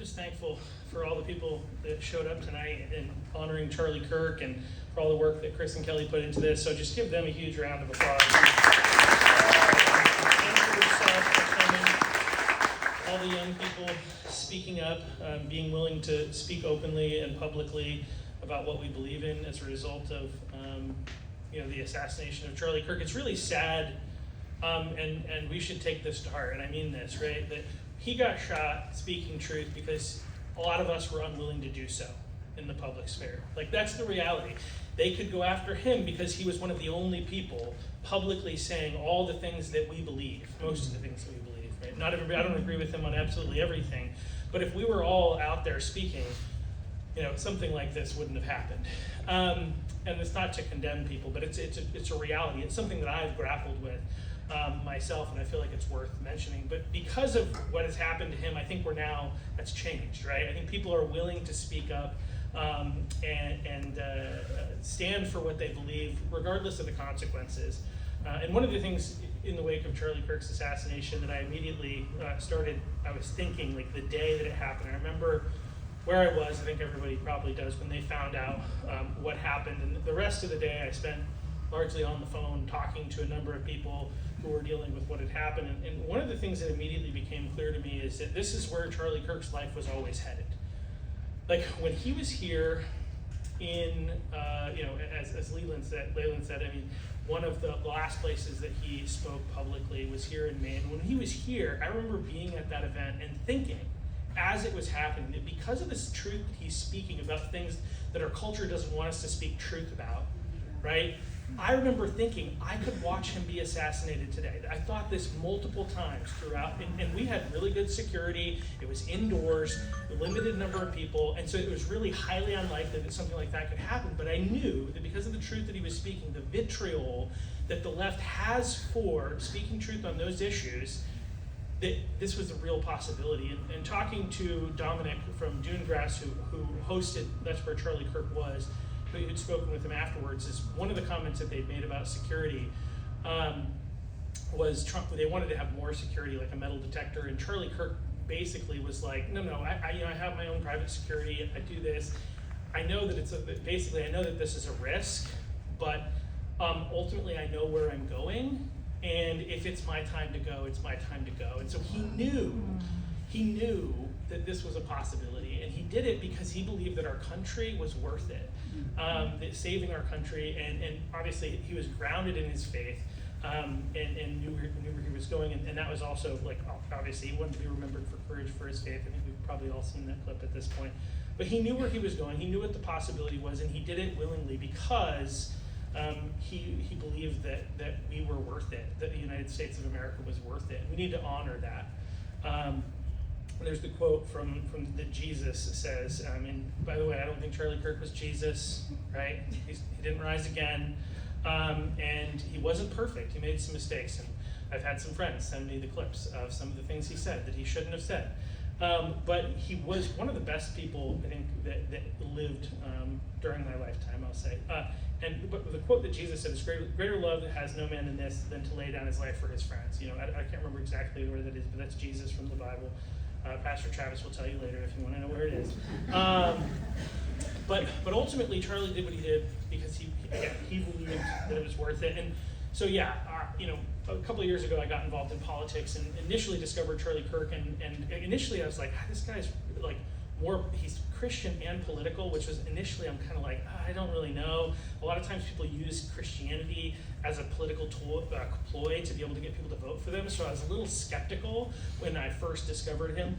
just thankful for all the people that showed up tonight and honoring Charlie Kirk and for all the work that Chris and Kelly put into this. So just give them a huge round of applause. And for yourself for coming, all the young people speaking up, being willing to speak openly and publicly about what we believe in as a result of the assassination of Charlie Kirk. It's really sad, and we should take this to heart, and I mean this, right? That he got shot speaking truth because a lot of us were unwilling to do so in the public sphere. Like, that's the reality. They could go after him because he was one of the only people publicly saying all the things that we believe, most of the things that we believe, right? Not everybody, I don't agree with him on absolutely everything, but if we were all out there speaking, something like this wouldn't have happened. And it's not to condemn people, but it's a reality. It's something that I've grappled with myself, and I feel like it's worth mentioning. But because of what has happened to him, I think that's changed, right? I think people are willing to speak up and stand for what they believe, regardless of the consequences. And one of the things in the wake of Charlie Kirk's assassination that I immediately I was thinking, like, the day that it happened. I remember where I was. I think everybody probably does, when they found out what happened. And the rest of the day I spent largely on the phone talking to a number of people who were dealing with what had happened. And one of the things that immediately became clear to me is that this is where Charlie Kirk's life was always headed. Like, when he was here in, as Leland said, I mean, one of the last places that he spoke publicly was here in Maine. When he was here, I remember being at that event and thinking, as it was happening, that because of this truth that he's speaking about, things that our culture doesn't want us to speak truth about, right? I remember thinking I could watch him be assassinated today. I thought this multiple times throughout, and we had really good security. It was indoors, a limited number of people, and so it was really highly unlikely that something like that could happen. But I knew that because of the truth that he was speaking, the vitriol that the left has for speaking truth on those issues, that this was a real possibility. And talking to Dominic from Dunegrass, who hosted, that's where Charlie Kirk was, who had spoken with him afterwards, is one of the comments that they'd made about security was they wanted to have more security, like a metal detector, and Charlie Kirk basically was like, no, I have my own private security, I do this. I know that I know that this is a risk, but ultimately I know where I'm going, and if it's my time to go, it's my time to go. And so he knew that this was a possibility, and he did it because he believed that our country was worth it, that saving our country, and obviously he was grounded in his faith, and knew where he was going, and that was also, like, obviously he wanted to be remembered for courage for his faith. I think we've probably all seen that clip at this point. But he knew where he was going, he knew what the possibility was, and he did it willingly because he believed that we were worth it, that the United States of America was worth it. We need to honor that. There's the quote from that Jesus says, and by the way, I don't think Charlie Kirk was Jesus, right? He didn't rise again, and he wasn't perfect. He made some mistakes, and I've had some friends send me the clips of some of the things he said that he shouldn't have said. But he was one of the best people, I think, that lived during my lifetime, I'll say. But the quote that Jesus said is, greater love has no man in this than to lay down his life for his friends. I can't remember exactly where that is, but that's Jesus from the Bible. Pastor Travis will tell you later if you want to know where it is. But ultimately, Charlie did what he did because he believed that it was worth it. And so, a couple of years ago, I got involved in politics and initially discovered Charlie Kirk. And initially, I was like, this guy's like he's Christian and political, which was initially I'm kind of like, I don't really know. A lot of times people use Christianity as a political ploy to be able to get people to vote for them. So I was a little skeptical when I first discovered him.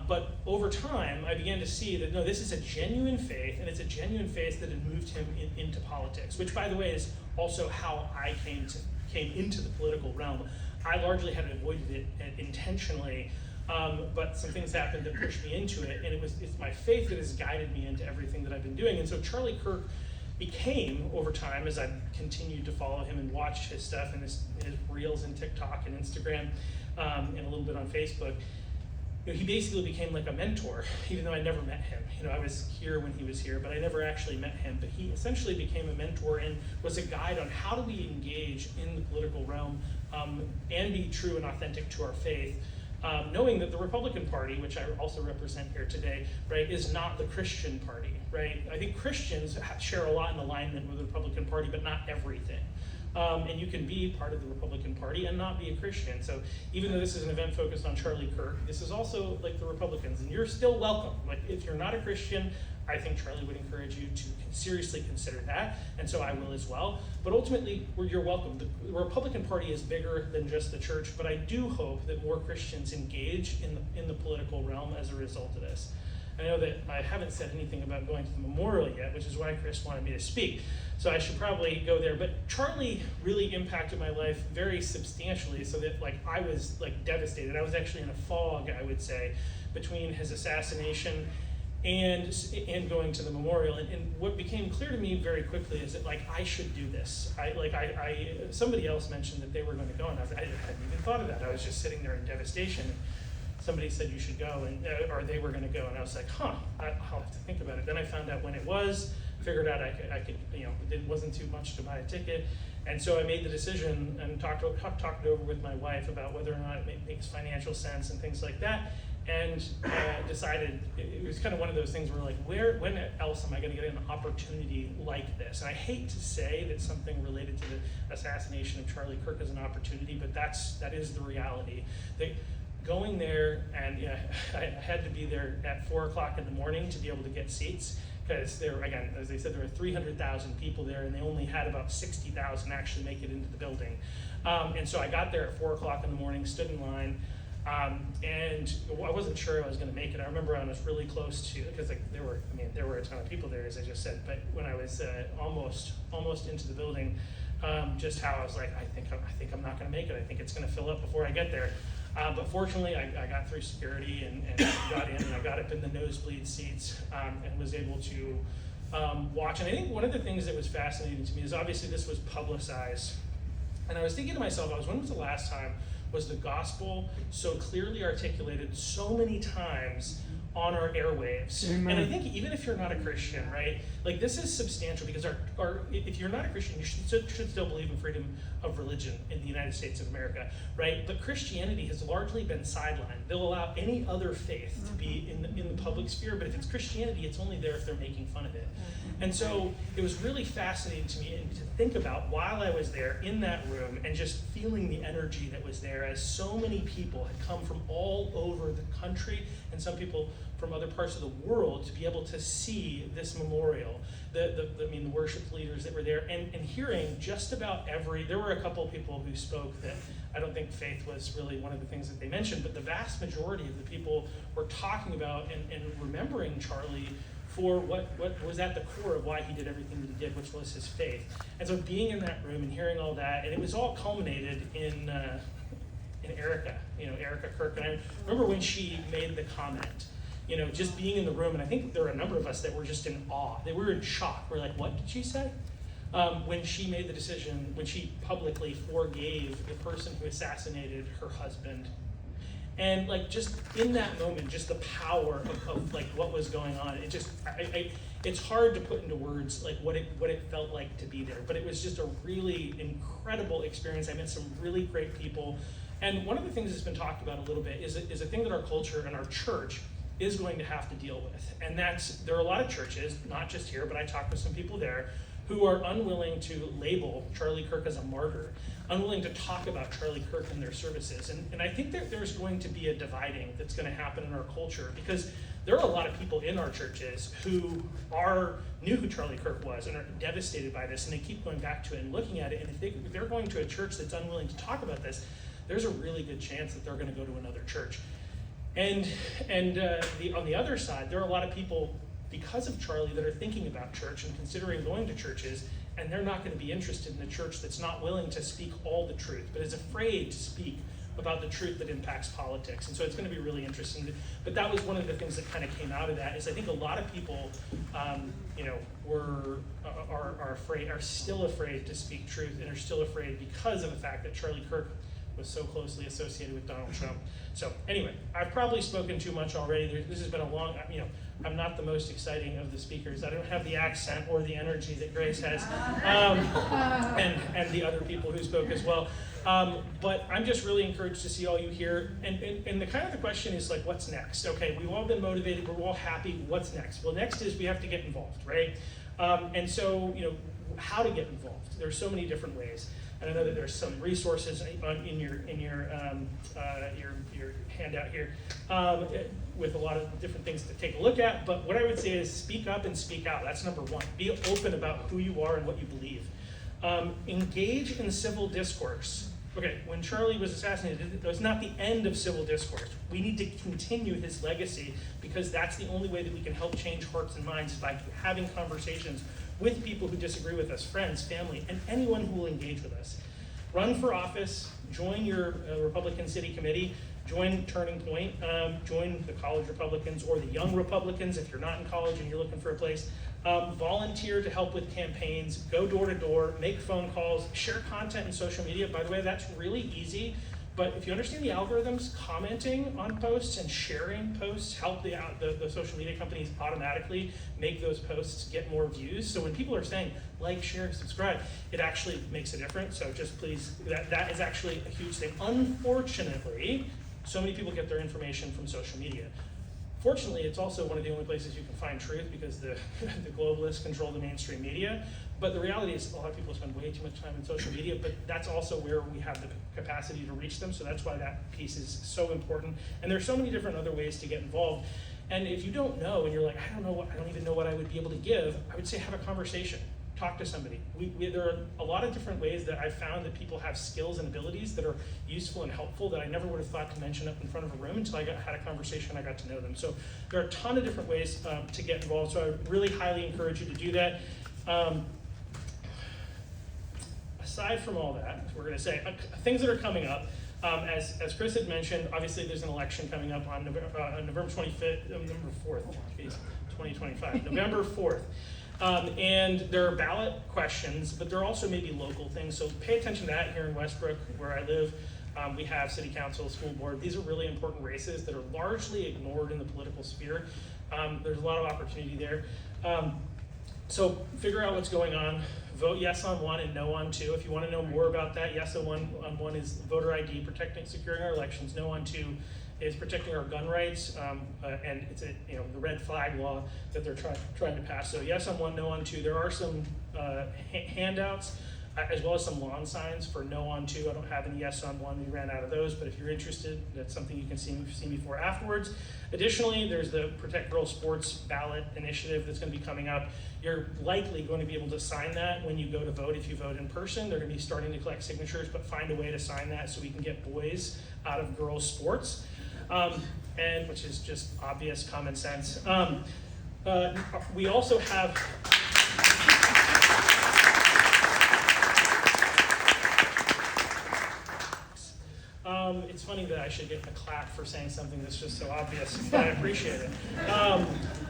But over time, I began to see that, no, this is a genuine faith, and it's a genuine faith that had moved him into politics, which, by the way, is also how I came into the political realm. I largely had avoided it intentionally, but some things happened that pushed me into it, and it's my faith that has guided me into everything that I've been doing. And so Charlie Kirk became, over time, as I continued to follow him and watch his stuff and his reels and TikTok and Instagram, and a little bit on Facebook, he basically became like a mentor, even though I never met him. I was here when he was here, but I never actually met him. But he essentially became a mentor and was a guide on how do we engage in the political realm and be true and authentic to our faith knowing that the Republican Party, which I also represent here today, right, is not the Christian party, right? I think Christians share a lot in alignment with the Republican Party, but not everything. And you can be part of the Republican Party and not be a Christian. So even though this is an event focused on Charlie Kirk, this is also like the Republicans, and you're still welcome. Like if you're not a Christian, I think Charlie would encourage you to seriously consider that, and so I will as well. But ultimately, you're welcome. The Republican Party is bigger than just the church, but I do hope that more Christians engage in the political realm as a result of this. I know that I haven't said anything about going to the memorial yet, which is why Chris wanted me to speak. So I should probably go there. But Charlie really impacted my life very substantially, so that like I was like devastated. I was actually in a fog, I would say, between his assassination and going to the memorial. And what became clear to me very quickly is that like I should do this. Somebody else mentioned that they were going to go, and I hadn't even thought of that. I was just sitting there in devastation. Somebody said you should go, or they were going to go, and I was like, I'll have to think about it. Then I found out when it was, figured out I could, it wasn't too much to buy a ticket, and so I made the decision and talked it over with my wife about whether or not it makes financial sense and things like that, and decided it was kind of one of those things where like, when else am I going to get an opportunity like this? And I hate to say that something related to the assassination of Charlie Kirk is an opportunity, but that is the reality. Going there, and I had to be there at 4 o'clock in the morning to be able to get seats, because there, again, as they said, there were 300,000 people there, and they only had about 60,000 actually make it into the building. And so I got there at 4 o'clock in the morning, stood in line, and I wasn't sure I was going to make it. I remember I was really close to, because like, there were a ton of people there, as I just said, but when I was almost into the building, just how I was like, I think I'm not going to make it. I think it's going to fill up before I get there. But fortunately, I got through security and got in, and I got up in the nosebleed seats and was able to watch. And I think one of the things that was fascinating to me is obviously this was publicized. And I was thinking to myself, when was the last time was the gospel so clearly articulated so many times on our airwaves? Amen. And I think even if you're not a Christian, right, like this is substantial, because if you're not a Christian, you should still believe in freedom of religion in the United States of America, right? But Christianity has largely been sidelined. They'll allow any other faith to be in the public sphere, but if it's Christianity, it's only there if they're making fun of it. And so it was really fascinating to me to think about while I was there in that room and just feeling the energy that was there, as so many people had come from all over the country and some people from other parts of the world to be able to see this memorial. The worship leaders that were there, and hearing just about there were a couple of people who spoke that I don't think faith was really one of the things that they mentioned, but the vast majority of the people were talking about and remembering Charlie for what was at the core of why he did everything that he did, which was his faith. And so being in that room and hearing all that, and it was all culminated in Erica Kirk. And I remember when she made the comment, just being in the room, and I think there were a number of us that were just in awe. They were in shock. We're like, what did she say? When she made the decision, when she publicly forgave the person who assassinated her husband. And like just in that moment, just the power of like what was going on. It just, it's hard to put into words like what it felt like to be there. But it was just a really incredible experience. I met some really great people. And one of the things that's been talked about a little bit is a thing that our culture and our church is going to have to deal with. And there are a lot of churches, not just here, but I talked with some people there, who are unwilling to label Charlie Kirk as a martyr, unwilling to talk about Charlie Kirk in their services. And I think that there's going to be a dividing that's going to happen in our culture, because there are a lot of people in our churches who knew who Charlie Kirk was and are devastated by this, and they keep going back to it and looking at it. And if they're going to a church that's unwilling to talk about this, there's a really good chance that they're going to go to another church. And on the other side, there are a lot of people, because of Charlie, that are thinking about church and considering going to churches, and they're not going to be interested in a church that's not willing to speak all the truth, but is afraid to speak about the truth that impacts politics. And so it's going to be really interesting. But that was one of the things that kind of came out of that, is I think a lot of people, are still afraid to speak truth, and are still afraid because of the fact that Charlie Kirk was so closely associated with Donald Trump. So anyway, I've probably spoken too much already. This has been a long, I'm not the most exciting of the speakers. I don't have the accent or the energy that Grace has, and the other people who spoke as well. But I'm just really encouraged to see all you here. And the kind of the question is like, what's next? Okay, we've all been motivated, we're all happy, what's next? Well, next is we have to get involved, right? And so, how to get involved. There's so many different ways. And I know that there's some resources in your handout here with a lot of different things to take a look at. But what I would say is speak up and speak out. That's number one. Be open about who you are and what you believe. Engage in civil discourse. Okay, when Charlie was assassinated, it was not the end of civil discourse. We need to continue his legacy because that's the only way that we can help change hearts and minds by having conversations with people who disagree with us, friends, family, and anyone who will engage with us. Run for office, join your Republican city committee, join Turning Point, join the college Republicans or the young Republicans if you're not in college and you're looking for a place. Volunteer to help with campaigns, go door to door, make phone calls, share content in social media. By the way, that's really easy. But if you understand the algorithms, commenting on posts and sharing posts help the social media companies automatically make those posts get more views. So when people are saying like, share, subscribe, it actually makes a difference. So just please, that is actually a huge thing. Unfortunately, so many people get their information from social media. Fortunately, it's also one of the only places you can find truth because the globalists control the mainstream media. But the reality is a lot of people spend way too much time in social media, but that's also where we have the capacity to reach them. So that's why that piece is so important. And there's so many different other ways to get involved. And if you don't know and you're like, I don't even know what I would be able to give, I would say have a conversation. Talk to somebody. There are a lot of different ways that I've found that people have skills and abilities that are useful and helpful that I never would have thought to mention up in front of a room until I had a conversation and I got to know them. So there are a ton of different ways to get involved. So I would really highly encourage you to do that. Aside from all that, we're going to say things that are coming up. As Chris had mentioned, obviously there's an election coming up on November 25th, November 4th, 2025, November 4th. And there are ballot questions, but there are also maybe local things. So pay attention to that here in Westbrook, where I live. We have city council, school board. These are really important races that are largely ignored in the political sphere. There's a lot of opportunity there. So figure out what's going on. Vote yes on one and no on two. If you want to know more about that, yes on one is voter ID, protecting, securing our elections. No on two is protecting our gun rights, and it's the red flag law that they're trying to pass. So yes on one, no on two. There are some handouts as well as some lawn signs for no on two. I don't have any yes on one. We ran out of those, but if you're interested, that's something you can see me for afterwards. Additionally, there's the Protect Girls Sports ballot initiative that's going to be coming up. You're likely going to be able to sign that when you go to vote. If you vote in person, they're going to be starting to collect signatures, but find a way to sign that so we can get boys out of girls' sports, and which is just obvious common sense. We also have it's funny that I should get a clap for saying something that's just so obvious, but I appreciate it.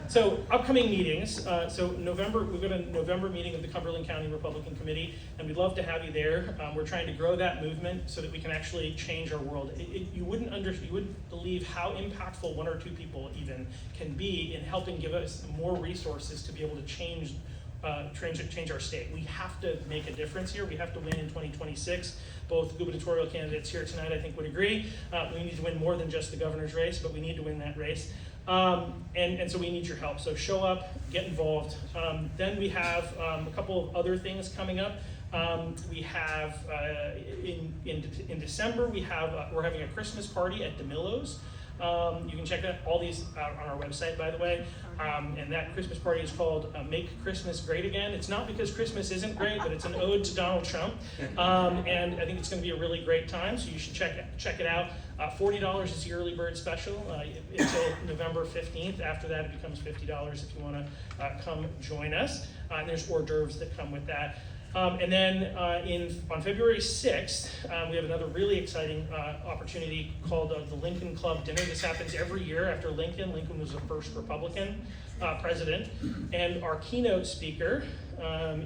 So upcoming meetings. So November, we've got a November meeting of the Cumberland County Republican Committee, and we'd love to have you there. We're trying to grow that movement so that we can actually change our world. You wouldn't believe how impactful one or two people even can be in helping give us more resources to be able to change our state. We have to make a difference here. We have to win in 2026. Both gubernatorial candidates here tonight, I think, would agree. We need to win more than just the governor's race, but we need to win that race. And so we need your help. So show up, get involved. Then we have a couple of other things coming up. We have in December we're having a Christmas party at DeMillo's. You can check all these out on our website, by the way. And that Christmas party is called Make Christmas Great Again. It's not because Christmas isn't great, but it's an ode to Donald Trump. And I think it's going to be a really great time, so you should check it out. $40 is the early bird special until November 15th. After that, it becomes $50 if you want to come join us. And there's hors d'oeuvres that come with that. And then on February 6th, we have another really exciting opportunity called the Lincoln Club Dinner. This happens every year after Lincoln. Lincoln was the first Republican president. And our keynote speaker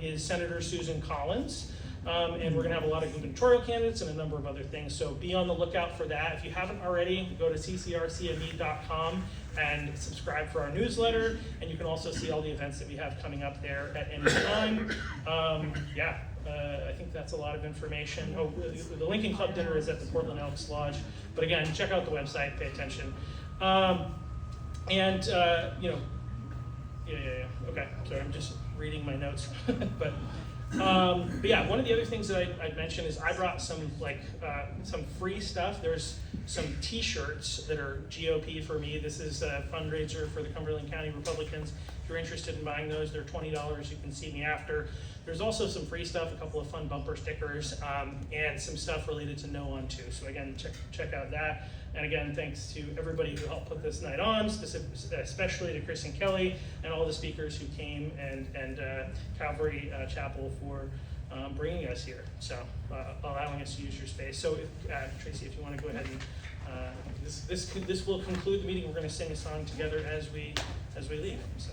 is Senator Susan Collins. And we're gonna have a lot of gubernatorial candidates and a number of other things, so be on the lookout for that. If you haven't already, go to ccrcme.com and subscribe for our newsletter, and you can also see all the events that we have coming up there at any time. I think that's a lot of information. Oh, the Lincoln Club dinner is at the Portland Elks Lodge, but again, check out the website, pay attention. Okay, sorry, I'm just reading my notes. but yeah, one of the other things that I'd mention is I brought some free stuff. There's some T-shirts that are GOP for me. This is a fundraiser for the Cumberland County Republicans. If you're interested in buying those, they're $20. You can see me after. There's also some free stuff, a couple of fun bumper stickers, and some stuff related to No On Too. So again, check out that. And again, thanks to everybody who helped put this night on, especially to Chris and Kelly and all the speakers who came, and Calvary Chapel for bringing us here. So allowing us to use your space. So Tracy, if you want to go ahead and this will conclude the meeting. We're going to sing a song together as we leave. So.